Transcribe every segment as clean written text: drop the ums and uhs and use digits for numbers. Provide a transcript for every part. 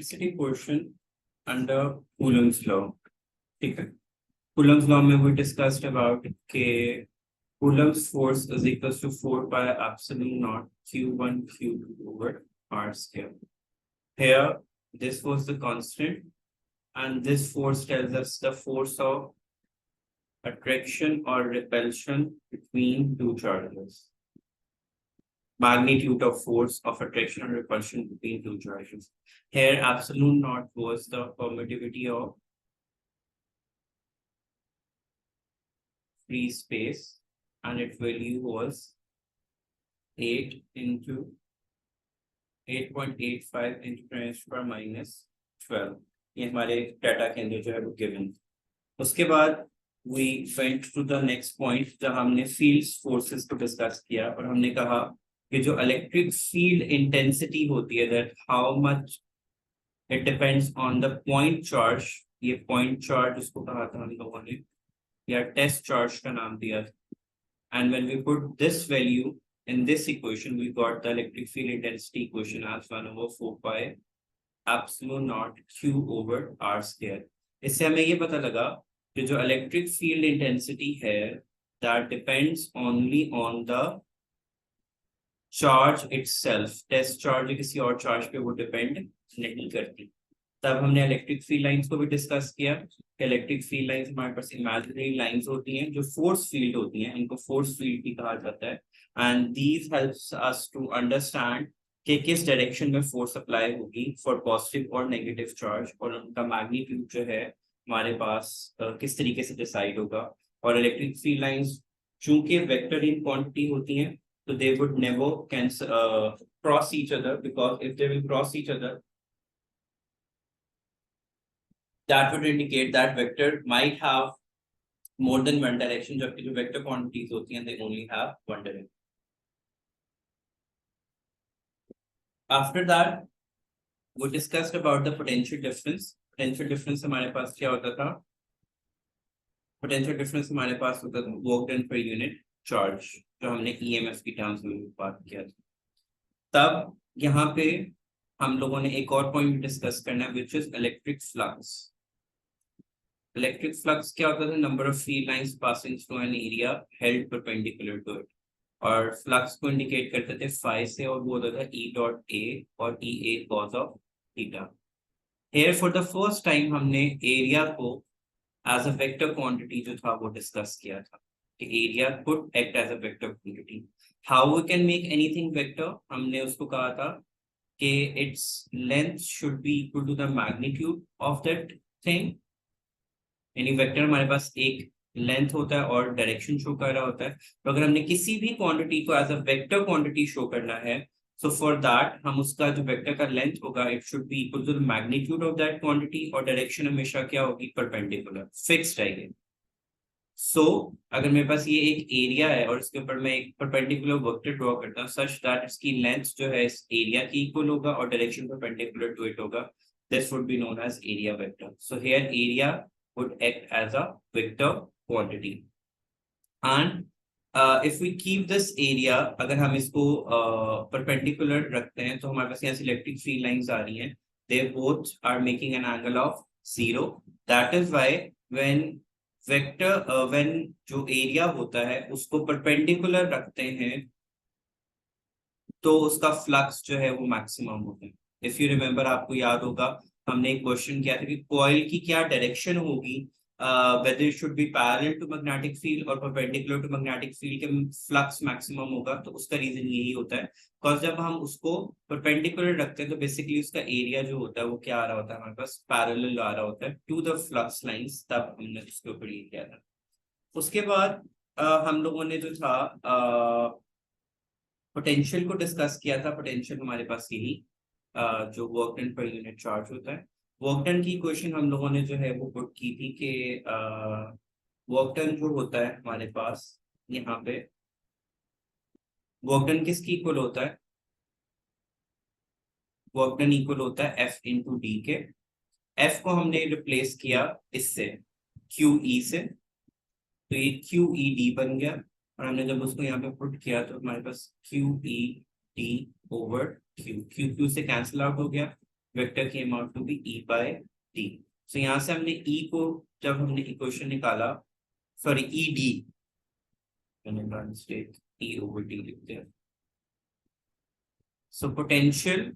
Electricity portion under Coulomb's law. ठीक है, Coulomb's law में वी डिस्कस्ड अबाउट के Coulomb's force is equals to 4 pi epsilon naught Q1 Q2 over R square. Here, this was the constant, and this force tells us the force of attraction or repulsion between two charges. Magnitude of force of attraction or repulsion between two charges. Here, epsilon naught was the permittivity of free space, and its value was 8 into 8.85 into 10⁻⁻12। ये हमारे data के अंदर जो है वो given. उसके बाद we went to the next point जहाँ हमने फील्ड फोर्सेस को डिस्कस किया और हमने कहा कि जो इलेक्ट्रिक फील्ड इंटेंसिटी होती है that how much it depends on the point charge। ये पॉइंट चार्ज उसको कहा था हम लोगों ने, या टेस्ट चार्ज का नाम दिया था। And when we put this value in this equation, we got the electric field intensity equation as 1/4 pi epsilon naught Q over R square। इससे हमें ये पता लगा कि जो इलेक्ट्रिक फील्ड इंटेंसिटी है that depends only on the charge itself। Test charge किसी और चार्ज पे वो डिपेंड नहीं करती। तब हमने इलेक्ट्रिक फील्ड लाइंस को भी डिस्कस किया। इलेक्ट्रिक फील्ड लाइंस हमारे पास इमेजिनरी लाइंस होती हैं जो फोर्स फील्ड होती हैं, इनको फोर्स फील्ड भी कहा जाता है। And these helps us to understand कि किस डायरेक्शन में फोर्स अप्लाई होगी फॉर पॉजिटिव और नेगेटिव चार्ज, और उनका मैग्नीट्यूड जो है हमारे पास किस तरीके से डिसाइड होगा। और इलेक्ट्रिक फील्ड लाइंस चूंकि वेक्टर इन क्वांटिटी होती हैं तो they would never cross each other, because if they will cross each other that would indicate that vector might have more than one direction, जबकि जो vector quantities होती हैं they only have one direction. After that, we discussed about the potential difference. Potential difference हमारे पास क्या होता था? Potential difference हमारे पास होता था work done per unit charge, जो हमने EMF की टर्म्स में बात किया था। तब यहाँ पे हम लोगों ने एक और पॉइंट डिस्कस करना है, which is electric flux। Electric flux क्या होता था? Number of field lines passing through an area held perpendicular to it, और फ्लक्स को इंडिकेट करते थे फाई से, और वो होता था ई डॉट ए और E A cos of theta. Here for the first time हमने एरिया को एज अ वेक्टर क्वांटिटी जो था वो डिस्कस किया था कि area could act as a vector quantity. How we can make anything vector? हमने उसको कहा था कि its length should be equal to the magnitude of that thing. यानी वेक्टर हमारे पास एक लेंथ होता है और डायरेक्शन शो कर रहा होता है। तो अगर हमने किसी भी क्वांटिटी को as a vector quantity show करना है, सो फॉर दैट हम उसका जो वेक्टर का लेंथ होगा it should be equal to the magnitude of that quantity, और डायरेक्शन हमेशा क्या होगी? परपेंडिकुलर, फिक्स्ड रहेगी। सो अगर मेरे पास ये एक एरिया है और इसके ऊपर मैं एक परपेंडिकुलर वेक्टर ड्रॉ करता हूँ सच दैट इसकी लेंथ जो है इस एरिया की इक्वल होगा और डायरेक्शन परपेंडिकुलर टू इट होगा, this would be known as area vector. So here area would act as a vector quantity, and if we keep this area, अगर हम इसको perpendicular रखते हैं तो हमारे पास यहाँ से इलेक्ट्रिक फील्ड लाइंस आ रही हैं, they both are making an angle of 0। that is why when vector when जो area होता है उसको perpendicular रखते हैं तो उसका फ्लक्स जो है वो मैक्सिमम होता है। इफ यू रिमेम्बर, आपको याद होगा हमने एक क्वेश्चन किया था कि कॉइल की क्या डायरेक्शन होगी, whether it should be parallel to magnetic field और perpendicular to magnetic field के फ्लक्स मैक्सिमम होगा। तो उसका रीजन यही होता है बिकॉज जब हम उसको परपेंडिकुलर रखते हैं तो बेसिकली उसका एरिया जो होता है वो क्या आ रहा होता है? हमारे पास पैरेलल आ रहा होता है टू द फ्लक्स लाइंस। तब हमने उसके ऊपर ये किया था। उसके बाद हम लोगों ने जो था पोटेंशियल को डिस्कस किया था। पोटेंशियल हमारे पास यही जो work done per unit charge होता है। वर्क डन की इक्वेशन हम लोगों ने जो है वो पुट की थी कि वर्क डन जो होता है हमारे पास यहाँ पे वर्क डन किसकी इक्वल होता है? वर्क डन इक्वल होता है एफ इंटू डी के। एफ को हमने रिप्लेस किया इससे क्यू ई से, तो ये क्यू ई डी बन गया, और हमने जब उसको यहाँ पे पुट किया तो हमारे पास Q E D over Q, Q Q से कैंसिल आउट हो गया, vector came out to be E by D। So यहाँ से हमने E को जब हमने इक्वेशन निकाला, सॉरी ED, मैंने मिस्टेक E over D लिख दिया। सो पोटेंशियल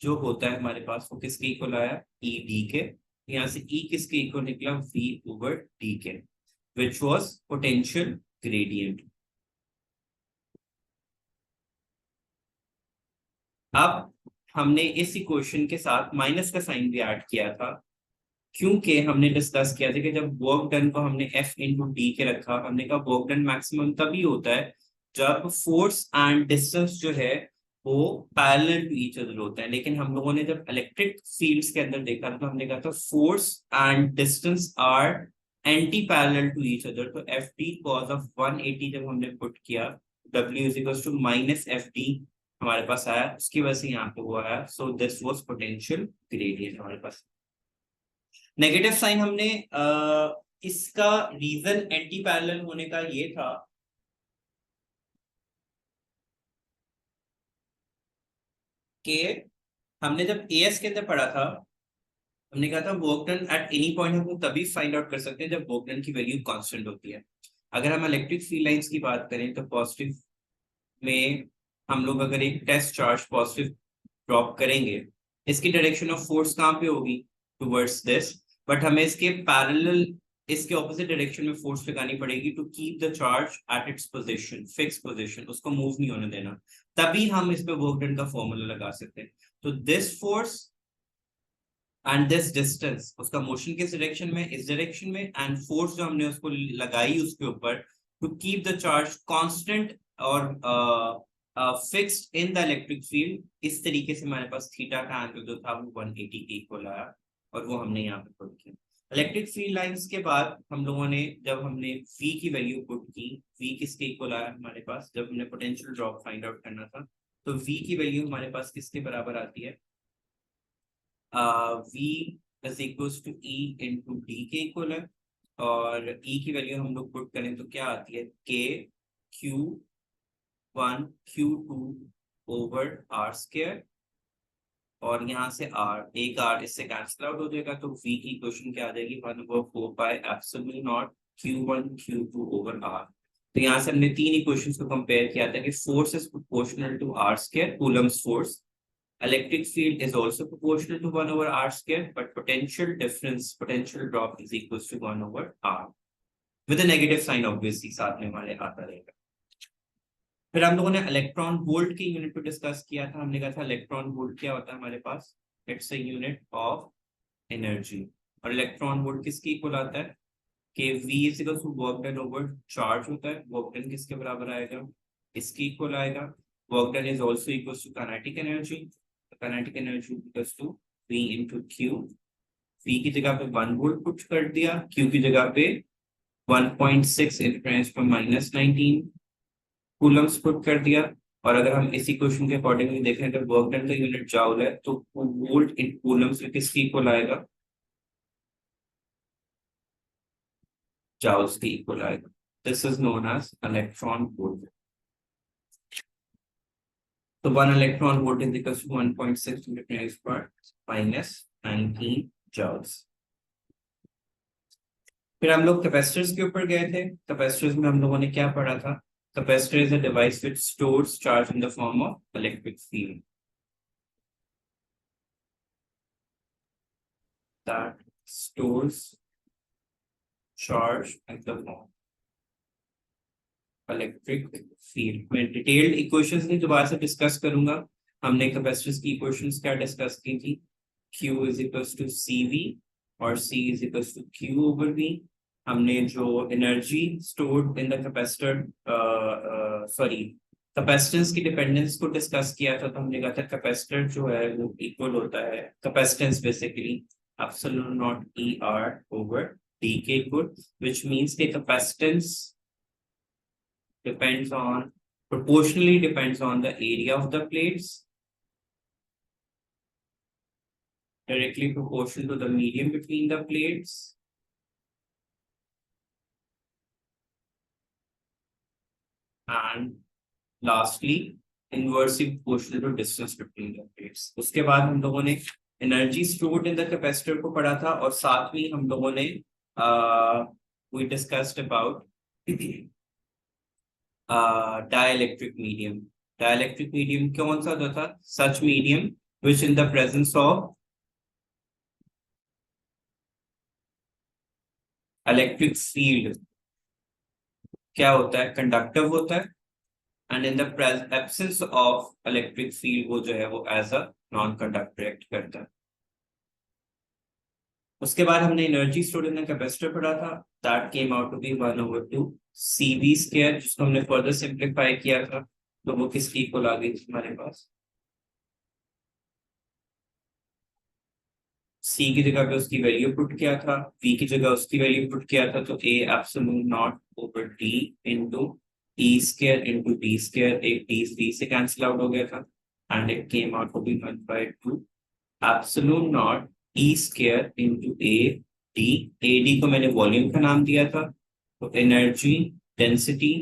जो होता है हमारे पास वो किसके इक्वल आया, ED के। यहाँ से E किसके इक्वल निकला, V over D के, which was potential gradient। अब हमने इस इक्वेशन के साथ माइनस का साइन भी ऐड किया था, क्योंकि हमने डिस्कस किया था कि जब वर्क डन को हमने F इंटू डी के रखा, हमने कहा वर्क डन मैक्सिमम तभी होता है जब फोर्स एंड डिस्टेंस जो है वो पैरेलल टू ईच अदर होता है। लेकिन हम लोगों ने जब इलेक्ट्रिक फील्ड्स के अंदर देखा था तो हमने कहा था force and distance are anti parallel to each other. तो एफ डी कॉज ऑफ 180 जब हमने पुट किया, W is equal to minus F D हमारे पास आया, उसकी वजह से यहाँ पे वो आया। So this was potential gradient हमारे पास। नेगेटिव साइन हमने इसका रीजन एंटी पैरेलल होने का ये था कि हमने जब एएस के अंदर पढ़ा था, हमने कहा था work done at any point हम तभी फाइंड आउट कर सकते हैं जब वर्क डन की वैल्यू कांस्टेंट होती है। अगर हम इलेक्ट्रिक फील्ड लाइंस की बात करें तो पॉजिटिव में हम लोग अगर एक टेस्ट चार्ज पॉजिटिव ड्रॉप करेंगे, इसकी डायरेक्शन ऑफ फोर्स कहाँ पे होगी, टुवर्ड्स दिस, बट हमें इसके पैरेलल इसके ऑपोजिट डायरेक्शन में फोर्स लगानी पड़ेगी to keep the charge at its position, fix position, उसको मूव नहीं होने देना, तभी हम इस पे वर्क डन का फॉर्मूला लगा सकते हैं। तो this force and this distance, उसका मोशन किस डायरेक्शन में, इस डायरेक्शन में, एंड फोर्स जो हमने उसको लगाई उसके ऊपर to keep the charge constant और fixed in the electric field, इस तरीके से हमारे पास थीटा का एंगल जो था वो 180 के इक्वल आया, और वो हमने यहाँ पे पुट किया। इलेक्ट्रिक फील्ड लाइंस के बाद हम लोगों ने जब हमने V की वैल्यू पुट की, V किसके इक्वल आया हमारे पास, जब हमने पोटेंशियल ड्रॉप फाइंड आउट करना था, तो V की वैल्यू हमारे पास किसके बराबर आती है, V is equals to E into D के इक्वल है, और E की वैल्यू हम लोग पुट करें तो क्या आती है, K Q1 Q2 over R square, और यहाँ से R, एक R इससे कैंसिल आउट हो जाएगा, तो V की इक्वेशन क्या आ जाएगी, 1/4 pi epsilon not Q1 Q2 over R। तो यहाँ से हमने तीन इक्वेशंस को कंपेयर किया था कि force is proportional to R square, Coulomb's force, electric field is also proportional to 1 over R square, but potential difference, potential drop is equals to 1 over R with a negative sign obviously साथ में हमारे आता रहेगा। फिर हम लोगों ने electron volt की यूनिट को डिस्कस किया था, हमने कहा था इलेक्ट्रॉन वोल्ट क्या होता है हमारे पास, it's a unit of energy, और इलेक्ट्रॉन वोल्ट किसके इक्वल आता है कि V is equal to work done over charge होता है, वर्क डन किसके बराबर आएगा, इसके इक्वल आएगा, work done is also equal to kinetic energy, kinetic energy equals to V into Q, V की जगह पे 1 वोल्ट पुट कर दिया, Q की जगह पे 1.6 into 10⁻19 कूलम्स पुट कर दिया, और अगर हम इसी क्वेश्चन के अकॉर्डिंगली देखें तो वर्क डन का यूनिट जाउल है, तो वोल्ट इन कूलम्स में किसके इक्वल आएगा, joules की इक्वल आएगा। This is known as electron volt. तो 1 electron volt is equal to 1.6 -19 joules। फिर हम लोग कैपेसिटर्स के ऊपर गए थे। कैपेसिटर्स में हम लोगों ने क्या पढ़ा था, capacitor is a device which stores charge in the form of electric field that stores charge in the form electric field. मैं डिटेल्ड इक्वेशंस नहीं दोबारा से डिस्कस करूंगा, हमने कैपेसिटर्स की इक्वेशंस क्या डिस्कस की थी, Q is equals to CV और C is equals to Q over V। हमने जो energy stored in the capacitor, sorry capacitance की डिपेंडेंस को डिस्कस किया था, तो हमने कहा था कैपेसिटर जो है वो इक्वल होता है capacitance basically epsilon not ER over D के इक्वल, व्हिच मींस के capacitance depends on, proportionally depends on the area of the plates, directly proportional to the medium between the plates, and lastly inversely proportional to distance between the plates। उसके बाद हम लोगों ने energy stored in the capacitor को पढ़ा था, और साथ में हम लोगों ने we discussed about dielectric medium. Dielectric medium कौन सा होता था? Such medium which in the presence of electric field क्या होता है? कंडक्टिव होता है, and in the absence of electric field वो जो है वो as a non conductor act करता है। उसके बाद हमने energy stored in the capacitor पढ़ा था, that came out to be 1/2 CV square, जिसको हमने फर्दर सिंप्लीफाई किया था, तो वो किसकी इक्वल आ गई थी हमारे पास? C की जगह पे उसकी वैल्यू पुट किया था, V की जगह उसकी वैल्यू पुट किया था, तो A epsilon naught over D into E square into D square, एक D से कैंसिल आउट हो गया था, and it came out to be 1/2 epsilon naught E square into AD। AD को मैंने वॉल्यूम का नाम दिया था, तो energy density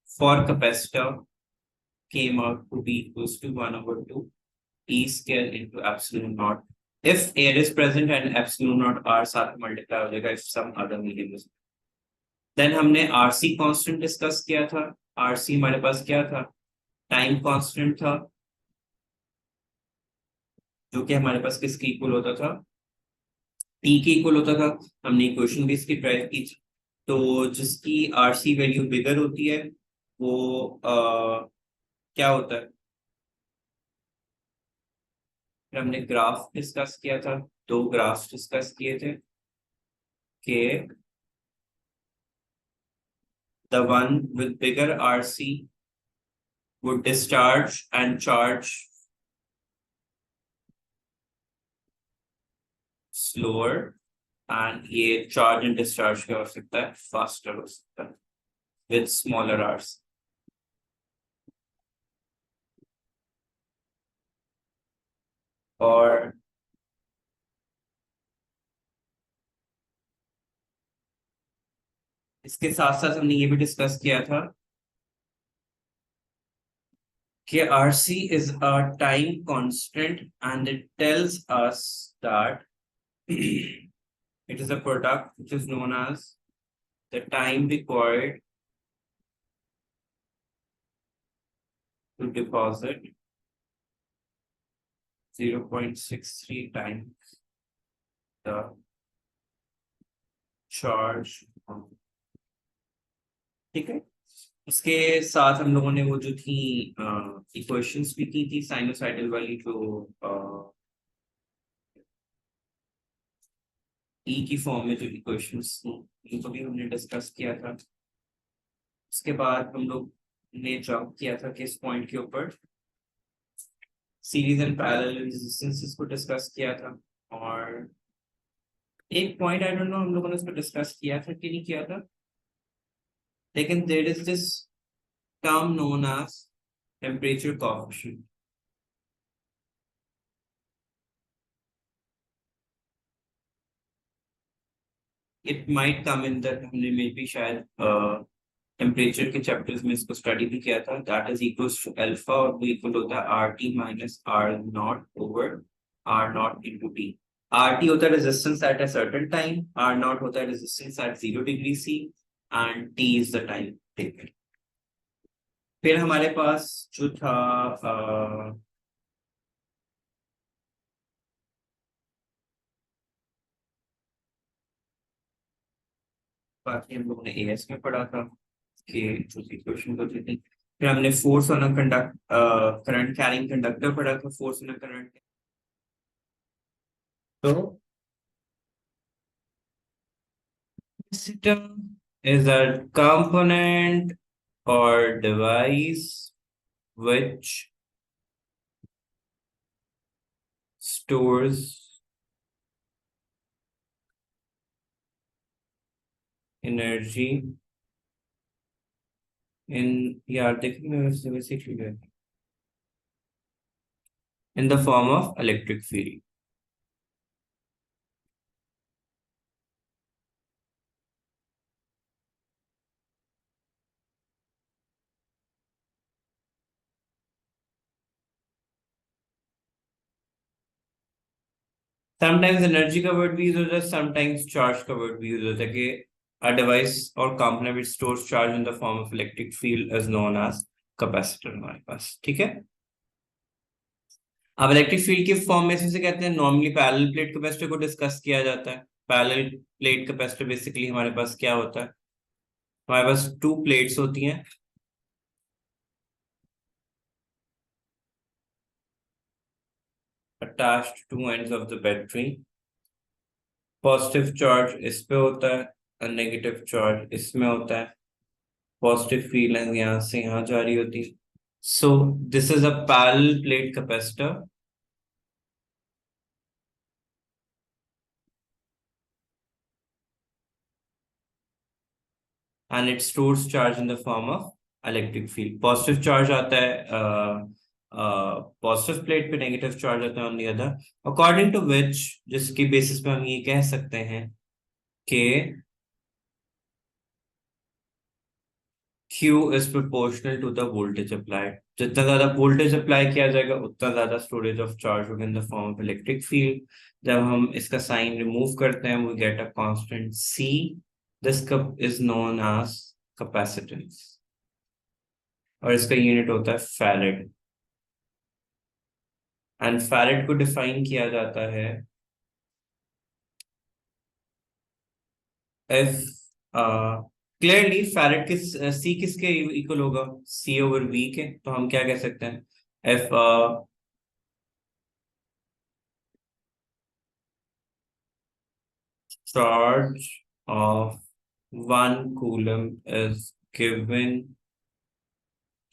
for capacitor came out to be equals to 1/2 E square into epsilon naught. If air is present and epsilon naught R साथ में multiply हो जाएगा if some other medium is. Then हमने RC constant डिस्कस किया था। RC हमारे पास क्या था? टाइम कांस्टेंट था, जो कि हमारे पास किसके इक्वल होता था? T के इक्वल होता था। हमने इक्वेशन भी इसकी ड्राइव की थी। तो जिसकी RC वैल्यू बिगर होती है वो क्या होता है? फिर हमने ग्राफ डिस्कस किया था, दो ग्राफ्स डिस्कस किए थे कि the one with bigger RC would discharge and charge slower, and ये charge and discharge क्या हो सकता है? Faster हो सकता है with smaller R's. और इसके साथ साथ हमने ये भी डिस्कस किया था कि RC is a time constant and it tells us that it is a product which is known as the time required to deposit 0.63 times the charge. ठीक है। इसके साथ हम लोगों ने वो जो थी इक्वेशंस भी की थी साइनोसाइडल वाली, जो ई की फॉर्म में जो इक्वेशंस थी इनको भी हमने डिस्कस किया था। उसके बाद हम लोग ने जंप किया था किस पॉइंट के ऊपर? सीरीज एंड पैरेलल रेजिस्टेंसेस को डिस्कस किया था। और एक पॉइंट आई डोंट नो हम लोगों ने उसको डिस्कस किया था कि नहीं किया था, लेकिन there is this term known as temperature coefficient. It might come in that, हमने मे बी शायद टेम्परेचर के चैप्टर्स में इसको स्टडी भी किया था। That is equals to alpha, और वो इक्वल होता है RT minus R not over R not into T। RT होता है resistance at a certain time, R not होता है resistance at 0 degree C, and T is the time taken. फिर हमारे पास जो था बाकी हम लोगों ने AS में पढ़ा था कि जो इक्वेशन होती थी। फिर हमने force on a conduct current carrying conductor पढ़ा था, फोर्स ऑन अ करंट। तो system is a component or device which stores energy in, yeah, basically in the form of electric field. Sometimes energy का word भी use होता है, sometimes charge का word भी use होता है कि अ डिवाइस और component which stores charge in the form of electric field is known as capacitor हमारे पास, ठीक है। अब इलेक्ट्रिक फील्ड के फॉर्म में इसे कहते हैं, नॉर्मली पैरेलल प्लेट कैपेसिटर को डिस्कस किया जाता है। पैरेलल प्लेट कैपेसिटर बेसिकली हमारे पास क्या होता है, हमारे पास टू प्लेट्स होती हैं, attached to ends of the battery, positive charge इस पे होता है और नेगेटिव चार्ज इसमें होता है, पॉजिटिव फील्ड यहाँ से यहाँ जारी होती है। So this is a parallel plate capacitor and it stores charge in the form of electric field. Positive charge आता है पॉजिटिव प्लेट पे, नेगेटिव चार्ज आता है on the other, according to which, जिसकी बेसिस पे हम ये कह सकते हैं कि Q is proportional to the voltage applied। जितना ज्यादा वोल्टेज अप्लाई किया जाएगा उतना ज्यादा स्टोरेज ऑफ चार्ज होगा in the form of electric field. जब हम इसका साइन रिमूव करते हैं we get a constant C। This is known as capacitance और इसका यूनिट होता है फैरेड। एंड फैरेड को डिफाइन किया जाता है इफ क्लियरली फैरेड किस C किसके इक्वल होगा, C ओवर V के। तो हम क्या कह सकते हैं, if charge of 1 coulomb is given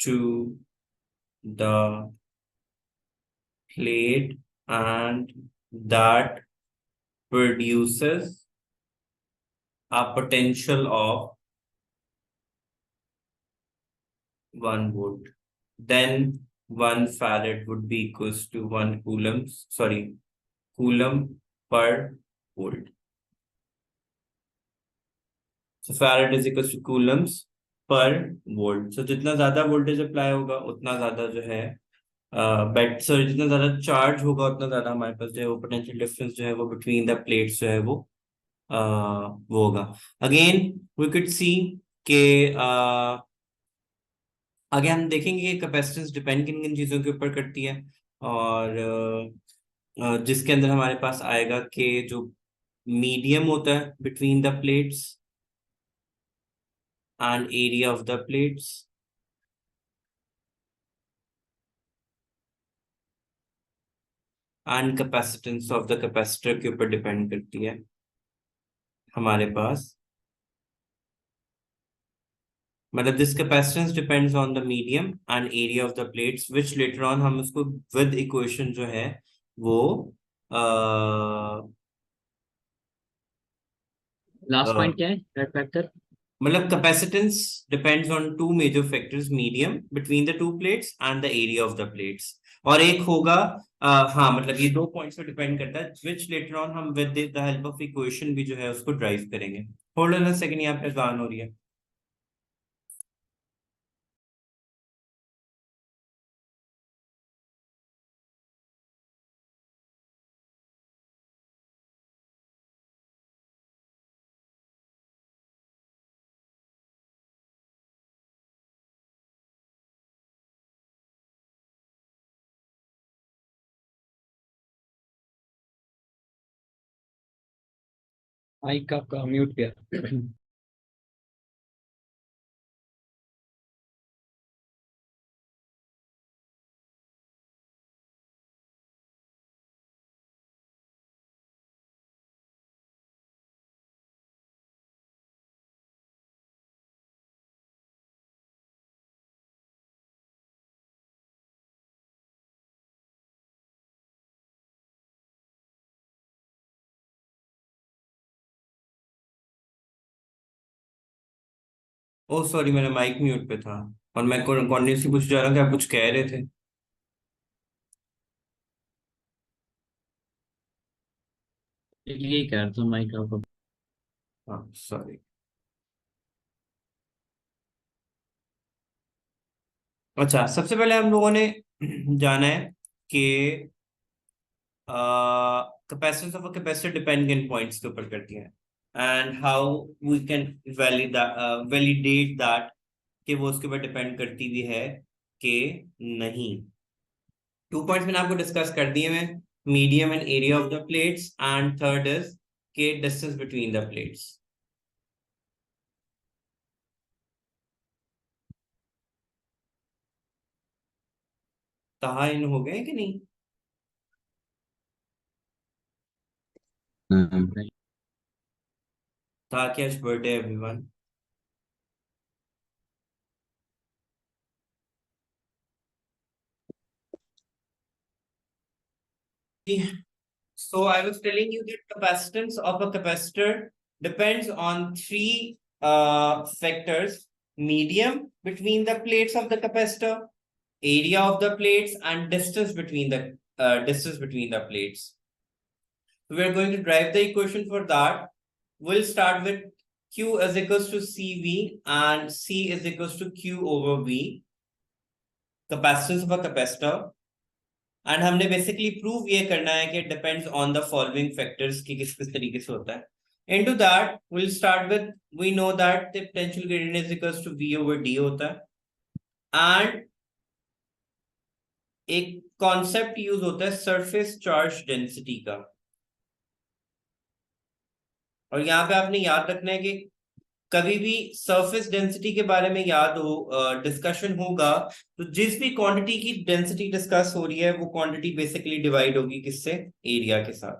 to the plate and that produces a potential of 1 volt, then 1 farad would be equals to 1 coulomb per volt. So farad is equals to coulombs per volt. So जितना ज्यादा voltage apply होगा उतना ज्यादा जो है बेट sorry जितना ज्यादा charge होगा उतना ज्यादा हमारे पास जो है वो पोटेंशियल डिफरेंस जो है वो बिटवीन द प्लेट्स जो है वो होगा। अगेन वी कुड सी के आगे हम देखेंगे कि कैपेसिटेंस डिपेंड किन किन चीजों के ऊपर करती है, और जिसके अंदर हमारे पास आएगा कि जो मीडियम होता है between the plates and area of the plates and capacitance of the capacitor के ऊपर डिपेंड करती है हमारे पास। मतलब this capacitance depends on the medium and area of the plates which later on हम उसको विद इक्वेशन जो है वो लास्ट पॉइंट क्या है दैट फैक्टर? मतलब capacitance depends on two major factors, medium between the two plates and the area of the plates. और एक होगा हाँ मतलब ये दो पॉइंट्स पे डिपेंड करता है विच लेटर ऑन हम with the help of equation भी जो है उसको ड्राइव करेंगे। होल्ड ऑन अ सेकंड, यहाँ पे अजान हो रही है। माइक आपका म्यूट किया। ओ सॉरी मेरा माइक म्यूट पे था और मैं कॉन्टिन्यूसली पूछ जा रहा था, आप कुछ कह रहे थे। यही कह रहा था माइक आपका। हाँ सॉरी। अच्छा सबसे पहले हम लोगों ने जाना है कि capacitance of a capacitor dependent points के ऊपर करती है and how we can validate that कि वो उसके ऊपर डिपेंड करती भी है कि नहीं। 2 पॉइंट्स मैंने आपको डिस्कस कर दिए हैं, medium and area of the plates, and third is के डिस्टेंस बिटवीन द प्लेट्स। कहा इन हो गए कि नहीं? नहीं। था कि आज birthday everyone. So I was telling you that capacitance of a capacitor depends on three factors: medium between the plates of the capacitor, area of the plates, and distance between the plates. So we are going to drive the equation for that. We'll start with Q is equals to CV and C is equals to Q over V, capacitance of a capacitor. And हमने basically prove ये करना है कि depends on the following factors की किस किस तरीके से होता है। Into that will start with, we know that the potential gradient is equals to V over D होता है, एंड एक कॉन्सेप्ट यूज होता है सरफेस चार्ज डेंसिटी का। और यहाँ पे आपने याद रखना है कि कभी भी सरफेस डेंसिटी के बारे में याद हो, डिस्कशन होगा तो जिस भी क्वांटिटी की डेंसिटी डिस्कस हो रही है वो क्वांटिटी बेसिकली डिवाइड होगी किससे? एरिया के साथ।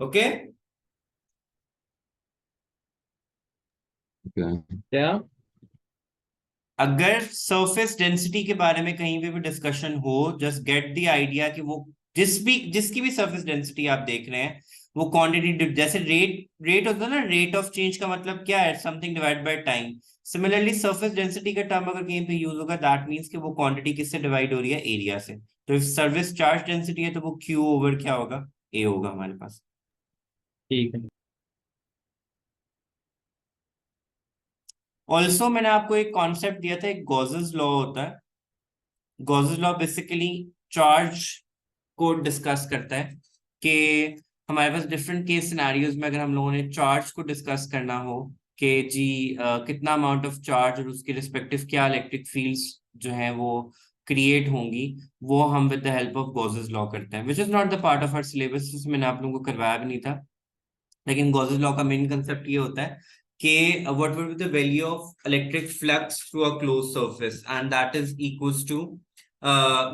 ओके क्या? अगर सरफेस डेंसिटी के बारे में कहीं भी डिस्कशन हो, जस्ट गेट द आइडिया कि वो जिसकी भी सरफेस डेंसिटी आप देख रहे हैं वो क्वांटिटी, जैसे रेट होता है ना, रेट ऑफ चेंज का मतलब क्या है? Something divide by time. Similarly surface density का टर्म अगर कहीं पे यूज होगा, दैट मींस कि वो क्वांटिटी किससे डिवाइड हो रही है? एरिया से। तो इफ सरफेस चार्ज डेंसिटी है तो वो Q ओवर क्या होगा? A होगा हमारे पास। ठीक है। ऑल्सो मैंने आपको एक कॉन्सेप्ट दिया था, एक गॉसेस लॉ होता है। गॉसेस लॉ बेसिकली चार्ज को डिस्कस करता है कि हमारे पास डिफरेंट केस सिनेरियोज में अगर हम लोगों ने चार्ज को डिस्कस करना हो कि जी कितना अमाउंट ऑफ चार्ज और उसके रिस्पेक्टिव क्या इलेक्ट्रिक फील्ड्स जो है वो क्रिएट होंगी, वो हम with the help of Gauss's law करते हैं, which is not the part of our syllabus, मैंने आप लोगों को करवाया भी नहीं था। लेकिन गॉसेस लॉ का मेन कंसेप्ट ये होता है कि what would be the value of electric flux through a close surface, and that is equals to,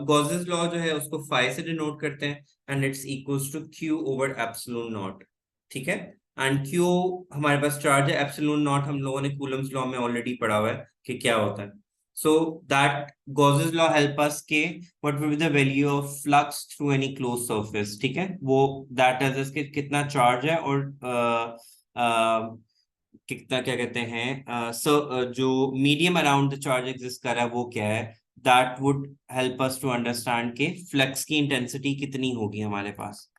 Gauss's law जो है उसको फाई से डिनोट करते हैं, and it's equals to Q over epsilon not. ठीक है, एंड Q हमारे पास charge है, एप्सिलॉन नॉट हम लोगों ने कूलम्स लॉ में ऑलरेडी पढ़ा हुआ है कि क्या होता है। So that Gauss's law help us के what will be the value of flux through any close surface. ठीक है, वो दैट इज के कितना चार्ज है और कितना क्या कहते हैं जो medium around the charge exist कर रहा है वो क्या है, that would help us to understand के फ्लक्स की इंटेंसिटी कितनी होगी हमारे पास,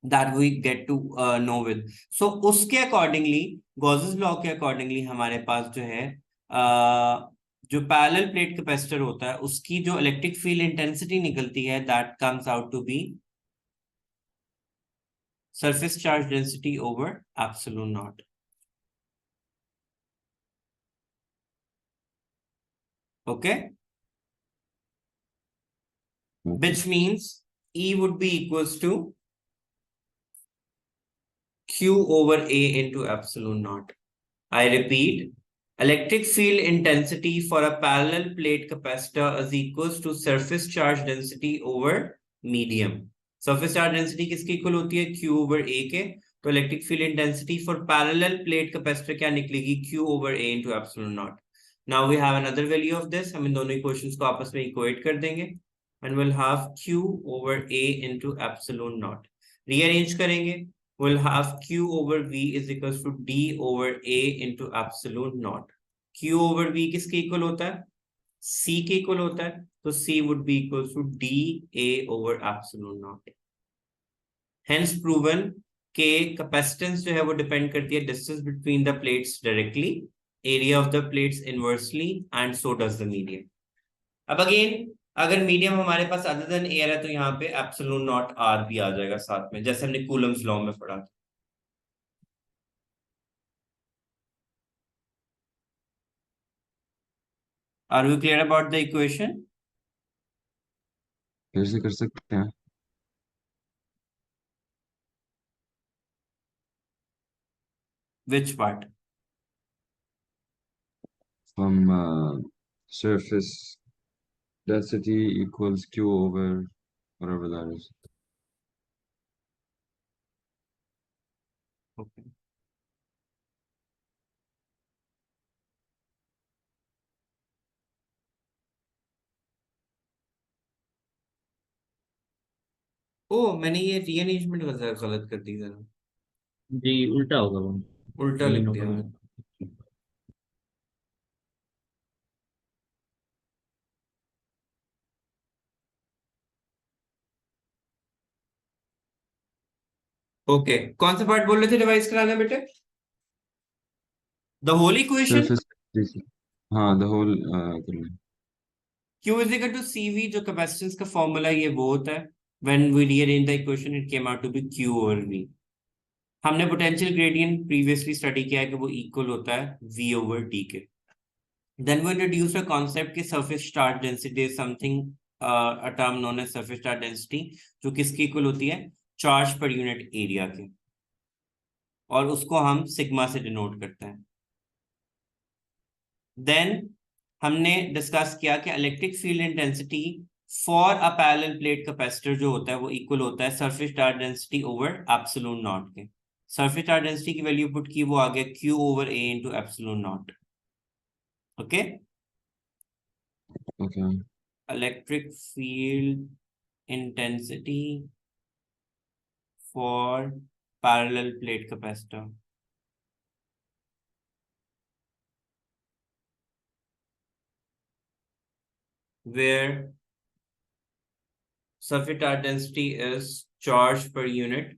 that we get to know with. So उसके अकॉर्डिंगली, गॉसेस लॉ के अकॉर्डिंगली हमारे पास जो है जो पैरेलल प्लेट कैपेसिटर होता है उसकी जो इलेक्ट्रिक फील्ड इंटेंसिटी निकलती है, that comes out to be surface charge density over epsilon naught. Okay, which means E would be equals to Q over A into epsilon naught. I repeat, electric field intensity for a parallel plate capacitor is equals to surface charge density over medium. Surface charge density किसकी equal होती है? Q over A के। तो electric field intensity for parallel plate capacitor क्या निकलेगी? Q over A into epsilon naught. Now we have another value of this. हम इन दोनों equations को आपस में इक्वेट कर देंगे and we'll have Q over A into epsilon naught. Rearrange करेंगे, we'll have Q over V is equals to D over A into epsilon naught. Q over V किसके equal होता है? C के इक्वल होता है, तो C would be equals to D A over epsilon naught. Hence proven के capacitance जो है वो डिपेंड करती है distance between the plates directly, area of the plates inversely, and so does the medium. अब अगेन अगर मीडियम हमारे पास other than air है तो यहाँ पे एप्सिलॉन नॉट आर भी आ जाएगा साथ में, जैसे हमने कूलम्स लॉ में पढ़ा था। Are we clear about the equation? फिर से कर सकते हैं। Which part? From surface density equals Q over whatever that is. Okay, oh मैंने ये रीअरेंजमेंट गलत कर दी जरा, जी उल्टा होगा वो। उल्टा तीन लिख होगा दिया वो। मैंने। ओके, कौन सा पार्ट बोल रहे थे रिवाइज कराना बेटे? The whole equation? Surface density. हाँ, the whole कर लें। Q is equal to CV, जो कैपेसिटेंस का फॉर्मूला ये वो होता है, when we rearrange the equation it came out to be Q over V। हमने पोटेंशियल ग्रेडियंट प्रीवियसली स्टडी किया है कि वो इक्वल होता है V over D के। Then we introduced a concept कि surface charge density is something a term known as surface charge density, जो किसकी इक्वल होती है? चार्ज पर यूनिट एरिया के, और उसको हम सिग्मा से डिनोट करते हैं। देन हमने डिस्कस किया कि electric field intensity for a parallel plate capacitor जो होता है वो इक्वल होता है surface charge density over epsilon not के। सरफेस चार्ज डेंसिटी की वैल्यू पुट की, वो आ गया Q over A into epsilon not. Okay, Okay. Electric field intensity for parallel plate capacitor, where surface charge density is charge per unit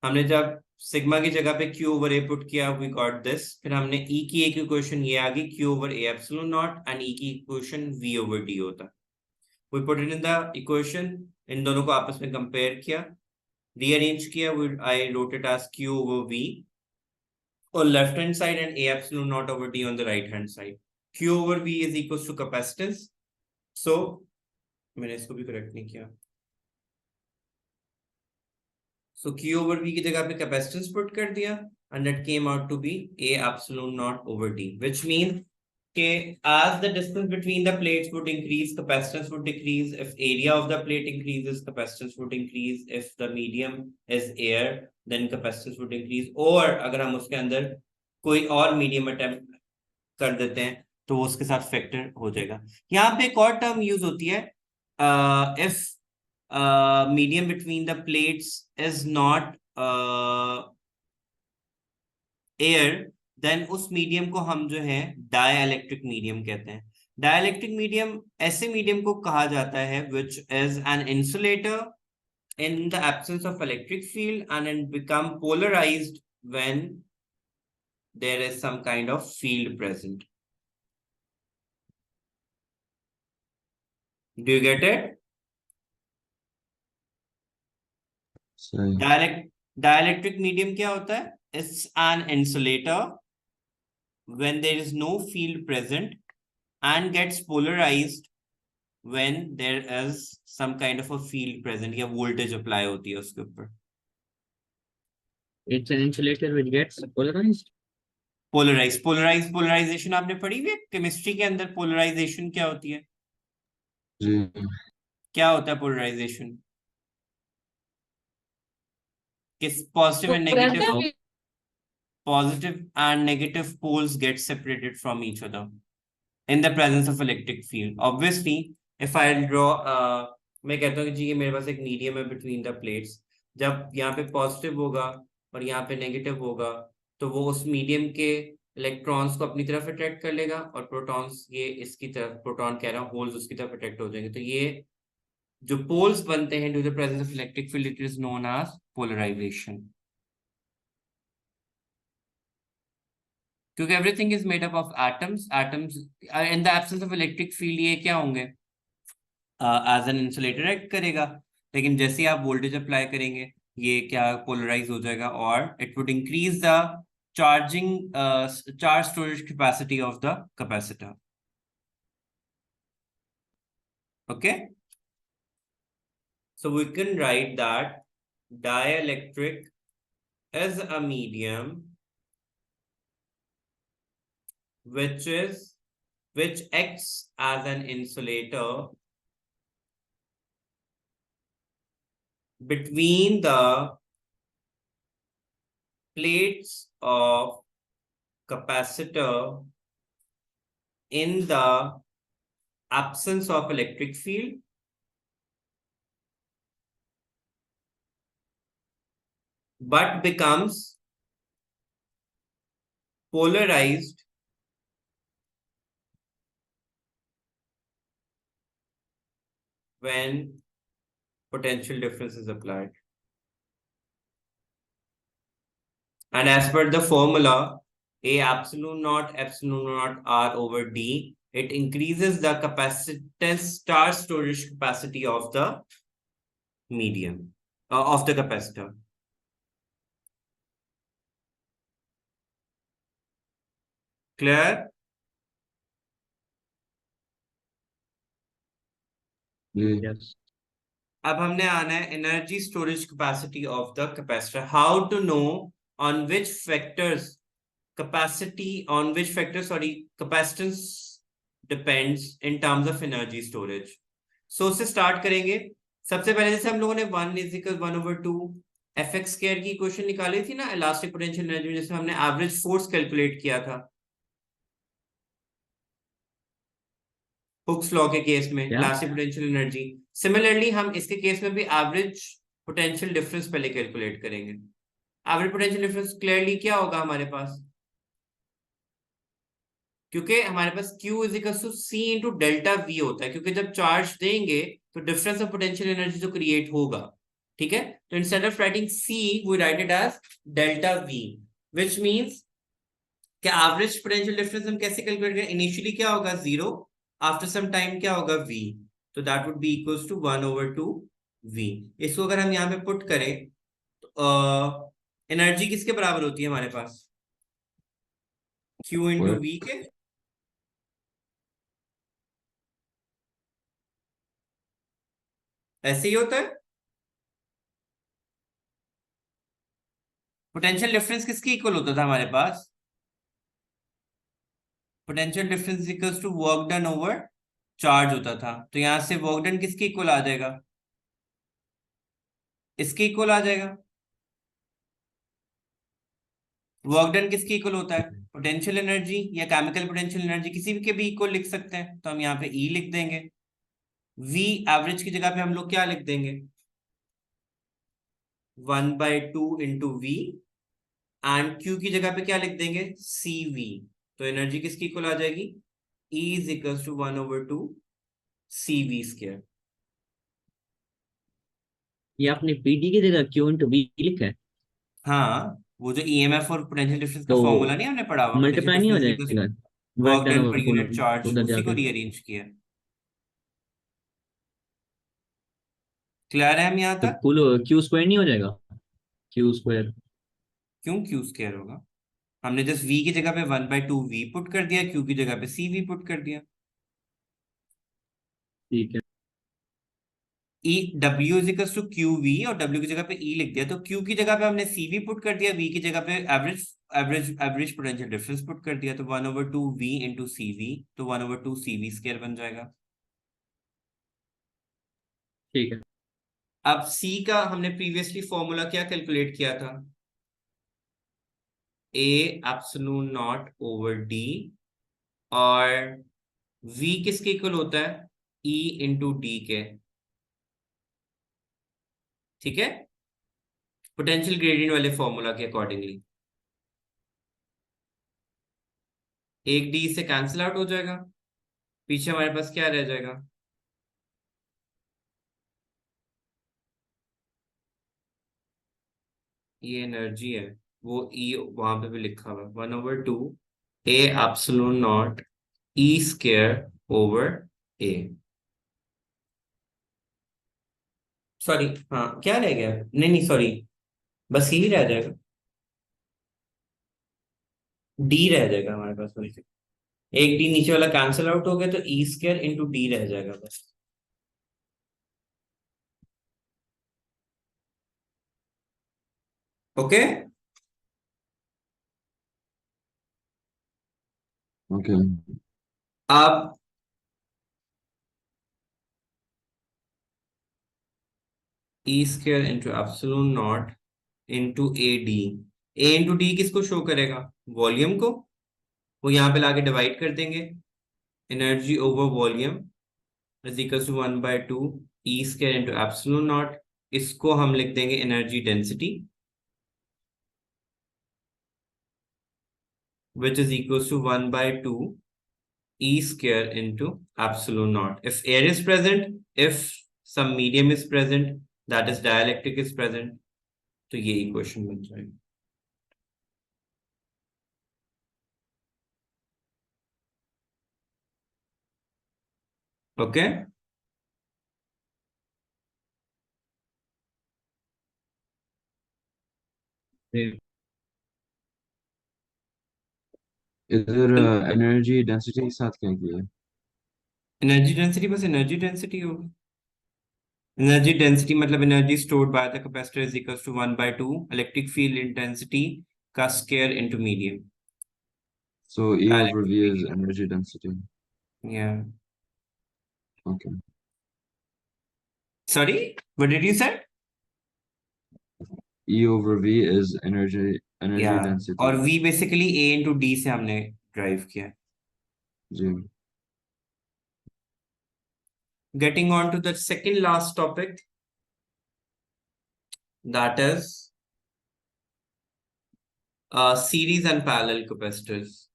हमने जब sigma की जगह पे Q over A पुट किया, वी गॉट दिस। फिर हमने E की एक इक्वेशन ये आ गई Q over A epsilon naught, and E की इक्वेशन V over D होता है। We put it in the equation, इन दोनों को आपस में कंपेयर किया, रीअरेंज किया, I wrote it as Q over V on left hand side and A epsilon naught over D on the right hand side। Q over V is equals to capacitance, so मैंने इसको भी correct नहीं किया, so Q over V की जगह पे capacitance put कर दिया, and that came out to be A epsilon naught over D, which means कि as the distance between the plates would increase, capacitance would decrease. If area of the plate increases, capacitance would increase. If the medium is air, then capacitance would increase. और अगर हम उसके अंदर कोई और medium attempt कर देते हैं तो वो उसके साथ फैक्टर हो जाएगा। यहाँ पे एक और टर्म यूज होती है, if medium between the plates is not air, then उस मीडियम को हम जो है डाइइलेक्ट्रिक मीडियम कहते हैं। डाइइलेक्ट्रिक मीडियम ऐसे मीडियम को कहा जाता है which is an insulator in the absence of electric field and it become polarized when there is some kind of field present। Do you get it? सही। Dielectric medium क्या होता है? It's an insulator when there is no field present and gets polarized when there is some kind of a field present या voltage apply होती है उसके ऊपर। It's an insulator which gets polarized. Polarisation आपने पढ़ी हुई है केमिस्ट्री के अंदर? पोलराइजेशन क्या होती है? जी। क्या होता है पोलराइजेशन? किस positive and negative, positive and negative poles get separated from each other in the presence of electric field। Obviously if I draw मैं कहता हूँ कि जी ये मेरे पास एक मीडियम है between the plates, जब यहाँ पे पॉजिटिव होगा और यहाँ पे नेगेटिव होगा तो वो उस मीडियम के इलेक्ट्रॉन्स को अपनी तरफ अट्रैक्ट कर लेगा और प्रोटॉन्स ये इसकी तरफ, प्रोटॉन कह रहा हूँ, होल्स उसकी तरफ अट्रैक्ट हो जाएंगे। तो ये जो पोल्स बनते हैं due to the presence of electric field it is known as polarisation. क्योंकि everything is made up of atoms, atoms in the absence of electric field ये क्या होंगे, एज एन इंसुलेटर एक्ट करेगा। लेकिन जैसे ही आप वोल्टेज अप्लाई करेंगे ये क्या पोलराइज हो जाएगा और it would increase the charging charge storage capacity of the capacitor. Okay, so we can write that dielectric is a medium which acts as an insulator between the plates of capacitor in the absence of electric field but becomes polarized when potential difference is applied. And as per the formula, A epsilon naught R over D, it increases the capacitance charge storage capacity of the medium, of the capacitor. Clear? जी yes अब हमने आना है energy storage capacity of the capacitor. How to know on which factors capacitance depends in terms of energy storage. So उससे start करेंगे। सबसे पहले जैसे हम लोगों ने 1 = 1/2 एफ एक्स स्क्वायर की इक्वेशन निकाली थी ना इलास्टिक पोटेंशियल एनर्जी, जिसमें हमने एवरेज फोर्स कैलकुलेट किया था हुक्स लॉ के केस में, क्या इलास्टिक पोटेंशियल एनर्जी। सिमिलरली हम इसके केस में भी एवरेज पोटेंशियल डिफरेंस पहले कैलकुलेट करेंगे। एवरेज पोटेंशियल डिफरेंस क्लियरली क्या होगा हमारे पास, क्योंकि हमारे पास Q = C × डेल्टा V होता है, क्योंकि जब चार्ज देंगे तो डिफरेंस ऑफ पोटेंशियल एनर्जी जो क्रिएट होगा, ठीक है। तो instead of writing C we write it as delta V, which means कि एवरेज पोटेंशियल डिफरेंस हम कैसे कैलकुलेट करें, इनिशियली क्या होगा 0, आफ्टर सम टाइम क्या होगा V, तो that would be equals to 1/2 V। इसको अगर हम यहाँ पे पुट करें तो एनर्जी किसके बराबर होती है हमारे पास, Q × V के। ऐसे ही होता है। पोटेंशियल डिफरेंस किसके इक्वल होता था हमारे पास, potential difference equals to work done over charge होता था। तो यहां से वर्क डन किसके इक्वल आ जाएगा, इसके इक्वल आ जाएगा। वर्क डन किसके इक्वल होता है, पोटेंशियल एनर्जी या केमिकल पोटेंशियल एनर्जी, किसी भी के भी इक्वल लिख सकते हैं। तो हम यहाँ पे E लिख देंगे, V एवरेज की जगह पे हम लोग क्या लिख देंगे 1/2 × V, एंड Q की जगह पे क्या लिख देंगे CV। तो एनर्जी किसकी इक्वल आ जाएगी, E = 1/2 CV²। ये आपने पीडी की जगह क्यू इंटू बी लिखा है, हाँ, वो जो ईएमएफ और पोटेंशियल डिफरेंस का तो फॉर्मूला नहीं हमने पढ़ा हुआ, पोटेंशियल मल्टीप्लाई नहीं हो डिफरेंस इक्वल्स जाएगा वर्क वर्क डन डन पर ओवर यूनिट कूलम चार्ज, उधर उसी को जाके? रीअरेंज किया। क्लियर है हम यहाँ तो तक। कूल क्यू स्क्वायर नहीं हो जाएगा, क्यू स्क्वायर? क्यों Q² होगा, हमने जस्ट V की जगह पे 1/2 V पुट कर दिया, Q की जगह पे CV पुट कर दिया। ठीक है। E W = QV और W की जगह पे E लिख दिया, तो Q की जगह पे हमने CV पुट कर दिया, V की जगह पे एवरेज पोटेंशियल डिफरेंस पुट कर दिया, तो 1/2 V × CV, तो 1/2 CV² बन जाएगा। ठीक है। अब C का हमने प्रीवियसली फॉर्मूला क्या कैलकुलेट किया था, A ε0/D, और V किसके इक्वल होता है E × D के, ठीक है, पोटेंशियल ग्रेडियंट वाले फॉर्मूला के अकॉर्डिंगली। एक D से कैंसिल आउट हो जाएगा, पीछे हमारे पास क्या रह जाएगा, ये एनर्जी है, वो E वहां पे भी लिखा हुआ है 1/2 A epsilon naught E square over A. Sorry, हाँ क्या रह गया? नहीं सॉरी, बस यही रह जाएगा, डी रह जाएगा हमारे पास। सॉरी, एक डी नीचे वाला कैंसिल आउट हो गया तो ई स्क्वायर इंटू डी रह जाएगा बस। Okay, okay. अब E square into epsilon naught into A D. A into D किसको शो करेगा? वॉल्यूम को। वो यहाँ पे लाके डिवाइड कर देंगे, energy over volume is equal to 1/2 E square into epsilon naught. इसको हम लिख देंगे energy density, which is equals to 1/2 E square into epsilon naught. If air is present, if some medium is present, that is dielectric is present, तो ये equation बन जाएगी। Okay, इधर energy density के साथ क्या किया है? एनर्जी डेंसिटी बस एनर्जी डेंसिटी होगी। एनर्जी डेंसिटी मतलब energy stored by the capacitor is equals to 1/2 electric field intensity का square into medium. So E over dielectric V is medium, energy density. या Okay. Sorry, what did you say? E over V is energy या, density. और V basically A into D से हमने drive किया। जी। Getting on to the second last topic, that is series and parallel capacitors.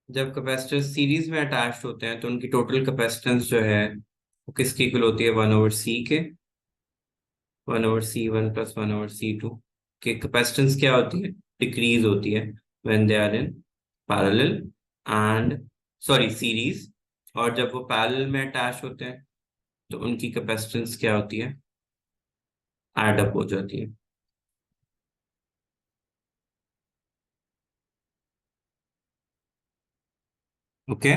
जब capacitor series में attached होते हैं तो उनकी टोटल कैपेसिटेंस जो है वो किसकी इक्वल होती है? 1/c के, 1/c1 प्लस 1/c2 के। कैपेसिटेंस क्या होती है? डिक्रीज होती है when they are in parallel and sorry series. और जब वो पैरेलल में अटैच होते हैं तो उनकी कैपेसिटेंस क्या होती है? एड अप हो जाती है। ओके,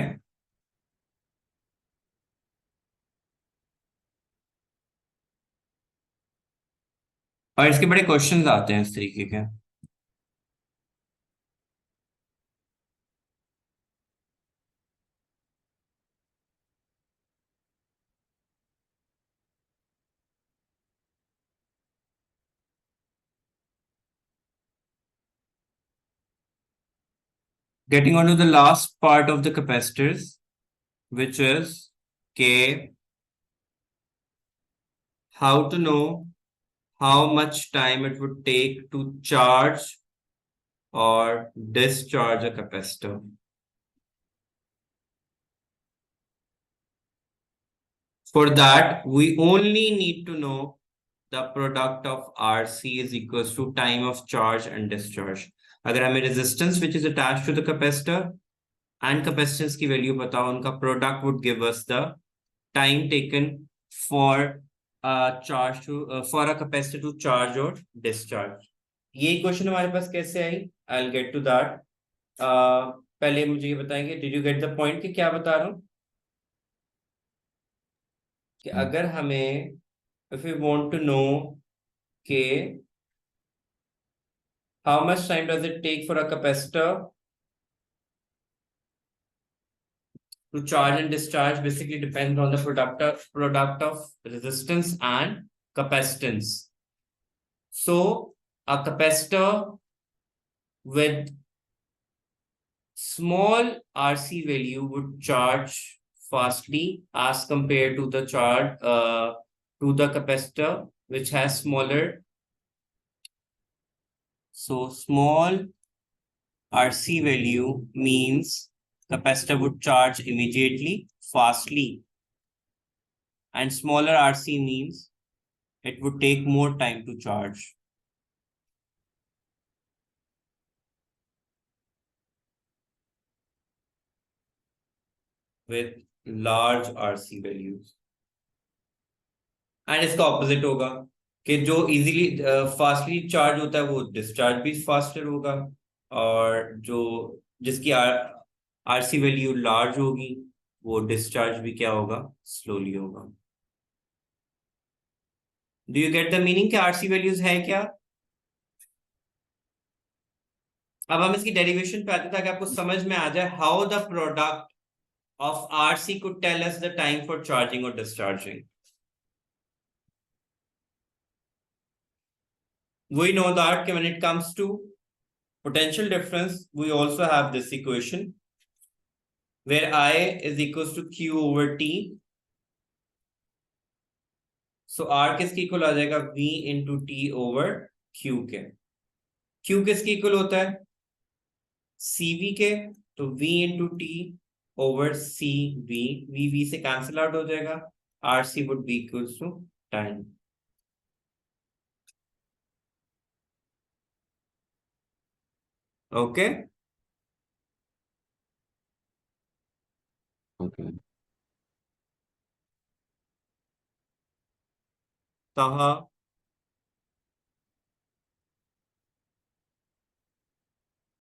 और इसके बड़े क्वेश्चंस आते हैं इस तरीके के। Getting on to the last part of the capacitors, which is K, how to know how much time it would take to charge or discharge a capacitor. For that, we only need to know the product of RC is equals to time of charge and discharge. अगर हमें resistance which is attached to the capacitor and capacitance की value पता हो, उनका product would give us the time taken for charge to for a capacitor to charge or discharge. ये question हमारे पास कैसे आई? I'll get to that. पहले मुझे ये बताएंगे, did you get the point कि क्या बता रहा हूँ? कि अगर हमें if we want to know कि how much time does it take for a capacitor to charge and discharge, basically depends on the product of resistance and capacitance. So a capacitor with small RC value would charge fastly as compared to the charge to the capacitor which has smaller. So small RC value means capacitor would charge immediately, fastly, and smaller RC means it would take more time to charge. with large RC values. And इसका opposite होगा कि जो easily fastly charge होता है वो discharge भी faster होगा, और जो जिसकी आरसी वैल्यू लार्ज होगी वो डिस्चार्ज भी क्या होगा, स्लोली होगा। Do you get the meaning कि आरसी वैल्यूज है क्या? अब हम इसकी डेरिवेशन पे आते हैं ताकि आपको समझ में आ जाए how the product of RC could tell us the time for charging और discharging. We know that when it comes to potential difference, we also have this equation where I is equals to Q over T. So R किसके equal आ जाएगा? V into T over Q के। Q किसके equal होता है? CV के, तो V into T over CV, V से कैंसिल आउट हो जाएगा, RC would be equals to 10। Okay Okay. ताहा